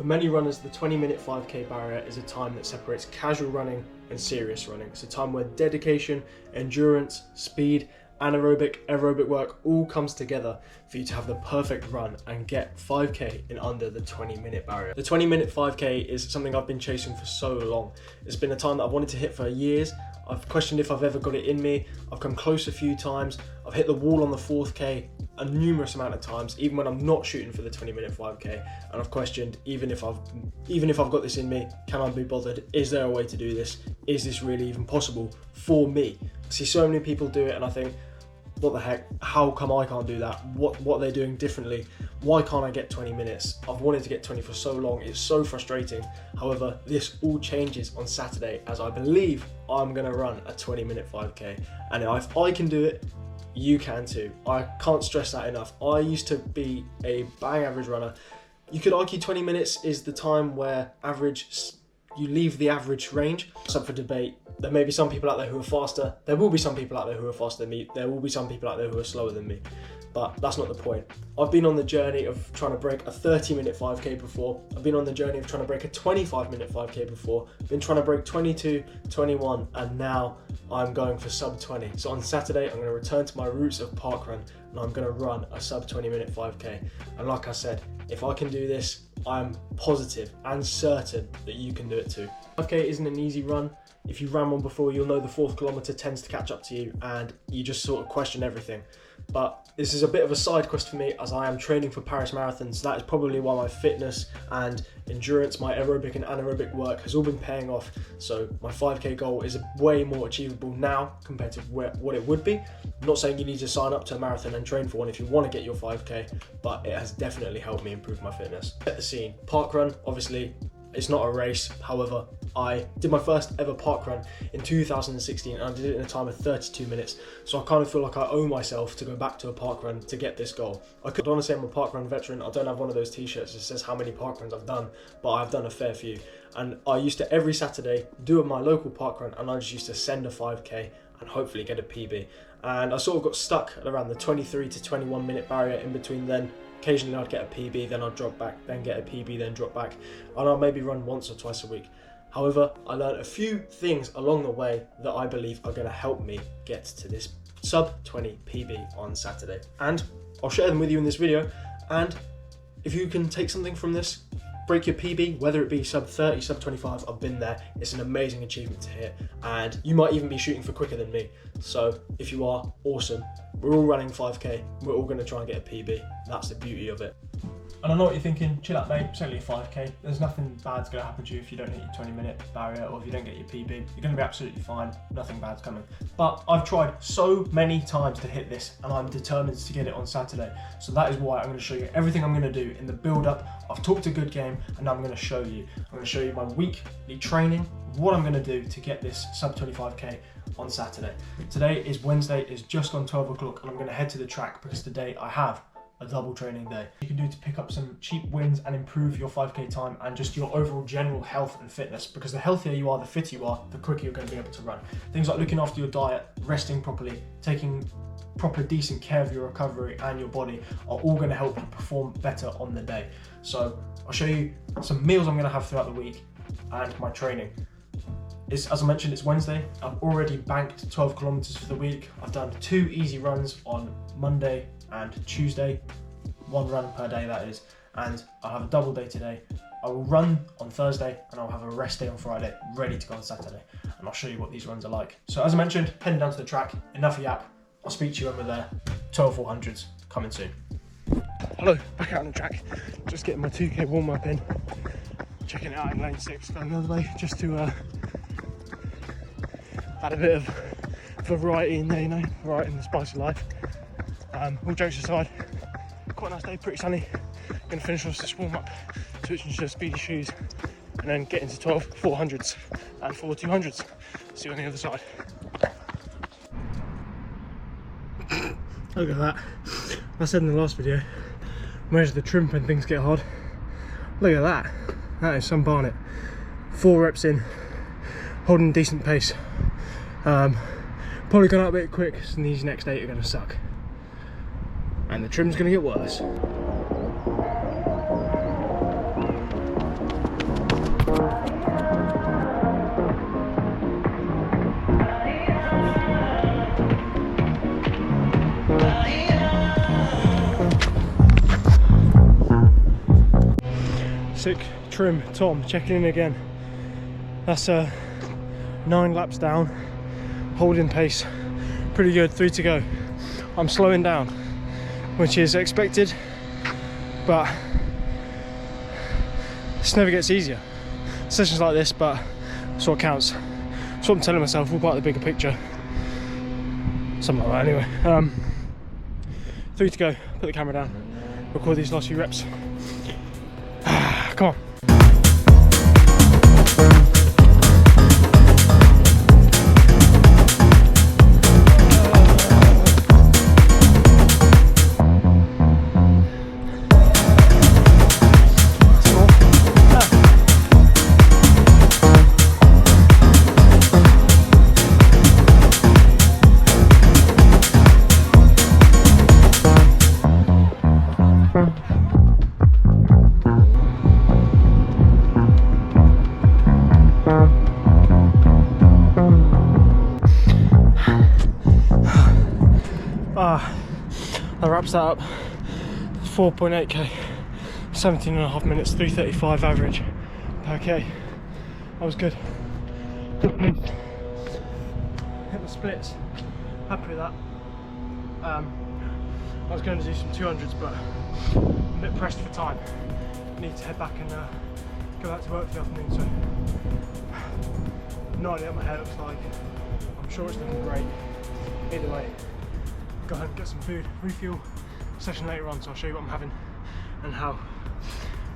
For many runners, the 20-minute 5k barrier is a time that separates casual running and serious running. It's a time where dedication, endurance, speed, anaerobic, aerobic work all comes together for you to have the perfect run and get 5k in under the 20-minute barrier. The 20-minute 5k is something I've been chasing for so long. It's been a time that I've wanted to hit for years. I've questioned if I've ever got it in me. I've come close a few times. I've hit the wall on the 4th k a numerous amount of times, even when I'm not shooting for the 20-minute 5k, and I've questioned even if I've got this in me, can I be bothered? Is there a way to do this? Is this really even possible for me? I see so many people do it and I think, what the heck, how come I can't do that? What are they doing differently? Why can't I get 20 minutes? I've wanted to get 20 for so long, it's so frustrating. However, this all changes on Saturday, as I believe I'm gonna run a 20-minute 5k. And if I can do it, you can too. I can't stress that enough. I used to be a bang average runner. You could argue 20 minutes is the time where you leave the average range. It's up for debate. There may be some people out there who are faster. There will be some people out there who are faster than me. There will be some people out there who are slower than me. But that's not the point. I've been on the journey of trying to break a 30-minute 5k before. I've been on the journey of trying to break a 25-minute 5k before. I've been trying to break 22, 21, and now I'm going for sub 20. So on Saturday, I'm going to return to my roots of parkrun, and I'm going to run a sub 20-minute 5k. And like I said, if I can do this, I'm positive and certain that you can do it too. 5k isn't an easy run. If you ran one before, you'll know the 4th kilometre tends to catch up to you and you just sort of question everything. But this is a bit of a side quest for me, as I am training for Paris Marathon, so that is probably why my fitness and endurance, my aerobic and anaerobic work has all been paying off. So my 5k goal is way more achievable now compared to what it would be. I'm not saying you need to sign up to a marathon and train for one if you want to get your 5k, but it has definitely helped me improve my fitness. Set the scene. Parkrun, obviously, it's not a race. However, I did my first ever parkrun in 2016 and I did it in a time of 32 minutes. So I kind of feel like I owe myself to go back to a parkrun to get this goal. I could honestly say I'm a parkrun veteran. I don't have one of those t-shirts that says how many parkruns I've done, but I've done a fair few. And I used to every Saturday do my local parkrun, and I just used to send a 5k and hopefully get a PB. And I sort of got stuck at around the 23 to 21 minute barrier in between then. Occasionally I'd get a PB, then I'd drop back, then get a PB, then drop back. And I'll maybe run once or twice a week. However, I learned a few things along the way that I believe are going to help me get to this sub 20 PB on Saturday. And I'll share them with you in this video. And if you can take something from this, break your PB, whether it be sub 30, sub 25, I've been there. It's an amazing achievement to hit. And you might even be shooting for quicker than me. So if you are, awesome. We're all running 5k. We're all going to try and get a PB. That's the beauty of it. And I know what you're thinking, chill out mate, it's only a 5k. There's nothing bad's going to happen to you if you don't hit your 20-minute barrier or if you don't get your PB. You're going to be absolutely fine, nothing bad's coming. But I've tried so many times to hit this and I'm determined to get it on Saturday. So that is why I'm going to show you everything I'm going to do in the build-up. I've talked a good game and now I'm going to show you. I'm going to show you my weekly training, what I'm going to do to get this sub 25k on Saturday. Today is Wednesday, it's just gone 12 o'clock and I'm going to head to the track because today I have a double training day. You can do to pick up some cheap wins and improve your 5k time and just your overall general health and fitness, because the healthier you are, the fitter you are, the quicker you're going to be able to run. Things like looking after your diet, resting properly, taking proper decent care of your recovery and your body are all going to help you perform better on the day. So I'll show you some meals I'm going to have throughout the week and my training. As I mentioned, it's Wednesday. I've already banked 12 kilometers for the week. I've done 2 easy runs on Monday and Tuesday, 1 run per day that is, and I'll have a double day today. I will run on Thursday and I'll have a rest day on Friday, ready to go on Saturday, and I'll show you what these runs are like. So as I mentioned, heading down to the track, enough yap, I'll speak to you when we're there. 12.400s coming soon. Hello, back out on the track, just getting my 2k warm up in, checking it out in lane 6, going the other way just to add a bit of variety in there, you know, variety in the spice of life. All jokes aside, quite a nice day, pretty sunny. Gonna finish off this warm up, switching to speedy shoes, and then get into 12.400s and 4.200s. See you on the other side. Look at that. I said in the last video, measure the trim when things get hard. Look at that. That is some barnet. 4 reps in, holding decent pace. Probably gone out a bit quick, so these next 8 are going to suck. And the trim's going to get worse. Sick trim Tom checking in again. That's 9 laps down, holding pace, pretty good, 3 to go. I'm slowing down, which is expected, but this never gets easier. Sessions like this, but that's what counts. That's what I'm telling myself, all part of the bigger picture. Something like that anyway. 3 to go, put the camera down, record these last few reps. Come on. That wraps that up. 4.8k, 17.5 minutes, 3:35 average per k. That was good. Good pace. Hit the splits. Happy with that. I was going to do some 200s, but I'm a bit pressed for time. Need to head back and go back to work for the afternoon. So no idea what my hair looks like. I'm sure it's looking great. Either way, go home, get some food, refuel. Session later on, so I'll show you what I'm having and how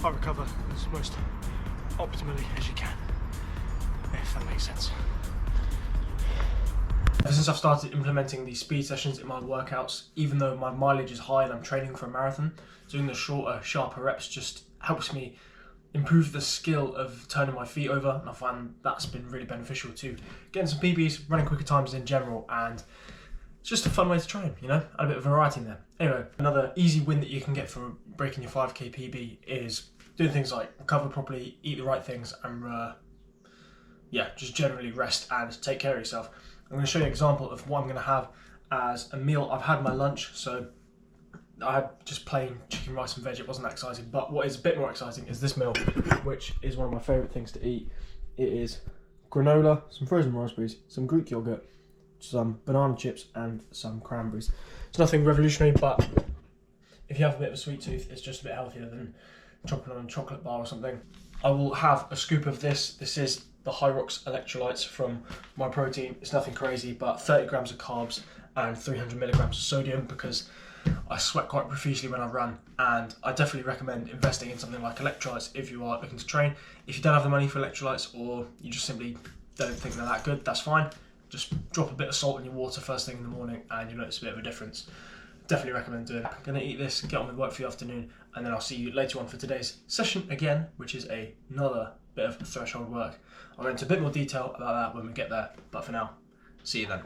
I recover as most optimally as you can, if that makes sense. Ever since I've started implementing these speed sessions in my workouts, even though my mileage is high and I'm training for a marathon, doing the shorter, sharper reps just helps me improve the skill of turning my feet over, and I find that's been really beneficial too. Getting some PBs, running quicker times in general, and it's just a fun way to train, you know, add a bit of variety in there. Anyway, another easy win that you can get for breaking your 5k PB is doing things like recover properly, eat the right things, and yeah, just generally rest and take care of yourself. I'm going to show you an example of what I'm going to have as a meal. I've had my lunch, so I had just plain chicken, rice and veg. It wasn't that exciting, but what is a bit more exciting is this meal, which is one of my favourite things to eat. It is granola, some frozen raspberries, some Greek yogurt, some banana chips and some cranberries. It's nothing revolutionary, but if you have a bit of a sweet tooth, it's just a bit healthier than chopping on a chocolate bar or something. I will have a scoop of this. This is the Hyrox electrolytes from My Protein. It's nothing crazy, but 30 grams of carbs and 300 milligrams of sodium, because I sweat quite profusely when I run, and I definitely recommend investing in something like electrolytes if you are looking to train. If you don't have the money for electrolytes, or you just simply don't think they're that good, that's fine. Just drop a bit of salt in your water first thing in the morning and you'll notice a bit of a difference. Definitely recommend doing it. I'm going to eat this, get on with work for the afternoon, and then I'll see you later on for today's session again, which is another bit of threshold work. I'll go into a bit more detail about that when we get there, but for now, see you then.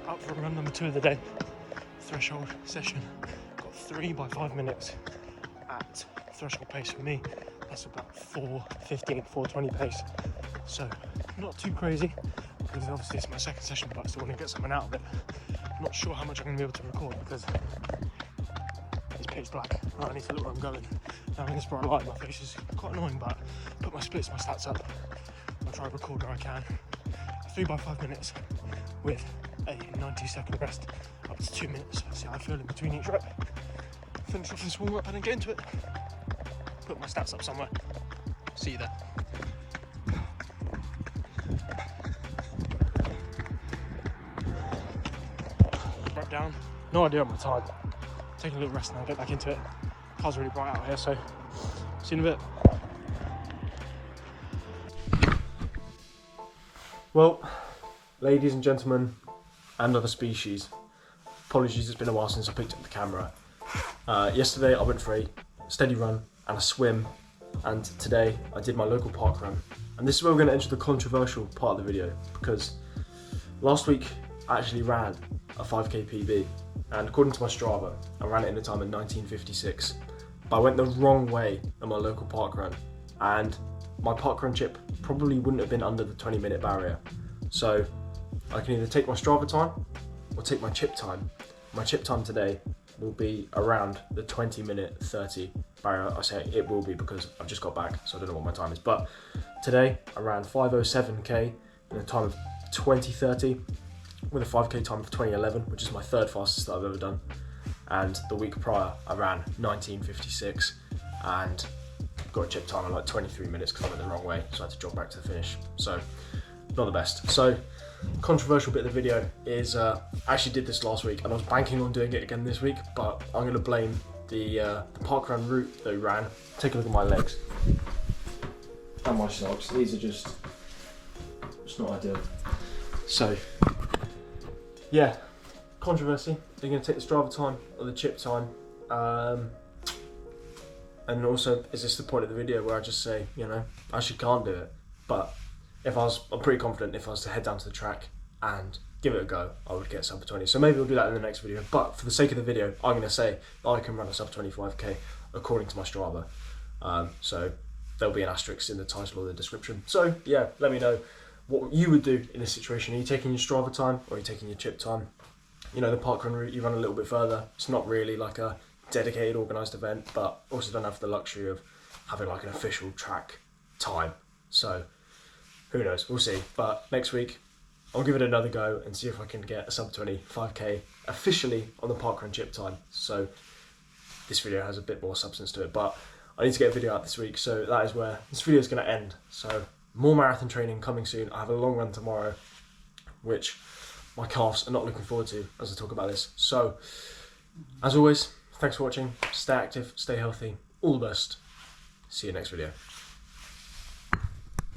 Out for run number 2 of the day. Threshold session. Got 3 by 5 minutes at threshold pace for me. That's about 4:15, 4:20 pace. So not too crazy, because obviously it's my second session, but I still want to get something out of it. I'm not sure how much I'm going to be able to record because it's pitch black. I need to look where I'm going. Now in this bright light, my face is quite annoying, but put my splits, my stats up. I'll try to record where I can. 3 by 5 minutes with a 90-second rest, up to 2 minutes. See how I feel in between each rep. Finish off this warm up and then get into it. Put my stats up somewhere. See you there. Rep down. No idea on my time. Taking a little rest now, get back into it. Car's really bright out here, so see you in a bit. Well, ladies and gentlemen, and other species, apologies, it's been a while since I picked up the camera. Yesterday I went for a steady run and a swim, and today I did my local park run. And this is where we're going to enter the controversial part of the video, because last week I actually ran a 5k PB, and according to my Strava, I ran it in a time of 19:56. But I went the wrong way on my local park run, and my park run chip probably wouldn't have been under the 20-minute barrier. So I can either take my Strava time or take my chip time. My chip time today will be around the 20-minute 30 barrier. I say it will be because I've just got back, so I don't know what my time is. But today I ran 5:07k in a time of 20:30 with a 5k time of 20:11, which is my third fastest that I've ever done. And the week prior I ran 19:56 and got a chip time in like 23 minutes because I went the wrong way, so I had to jog back to the finish. So not the best. So controversial bit of the video is I actually did this last week and I was banking on doing it again this week, but I'm going to blame the parkrun route that we ran. Take a look at my legs and my socks. These are just not ideal. So yeah, controversy. They're going to take the Strava time or the chip time. And also, is this the point of the video where I just say, you know, I actually can't do it? But I'm pretty confident if I was to head down to the track and give it a go, I would get sub 20. So maybe we'll do that in the next video. But for the sake of the video, I'm going to say that I can run a sub 25k according to my Strava. So there'll be an asterisk in the title or the description. So yeah, let me know what you would do in this situation. Are you taking your Strava time or are you taking your chip time? You know, the parkrun route, you run a little bit further. It's not really like a dedicated organised event, but also don't have the luxury of having like an official track time. So who knows, we'll see. But next week I'll give it another go and see if I can get a sub 25k officially on the parkrun chip time. So this video has a bit more substance to it, but I need to get a video out this week, so that is where this video is going to end. So more marathon training coming soon. I have a long run tomorrow, which my calves are not looking forward to as I talk about this. So as always, thanks for watching. Stay active, stay healthy. All the best. See you next video.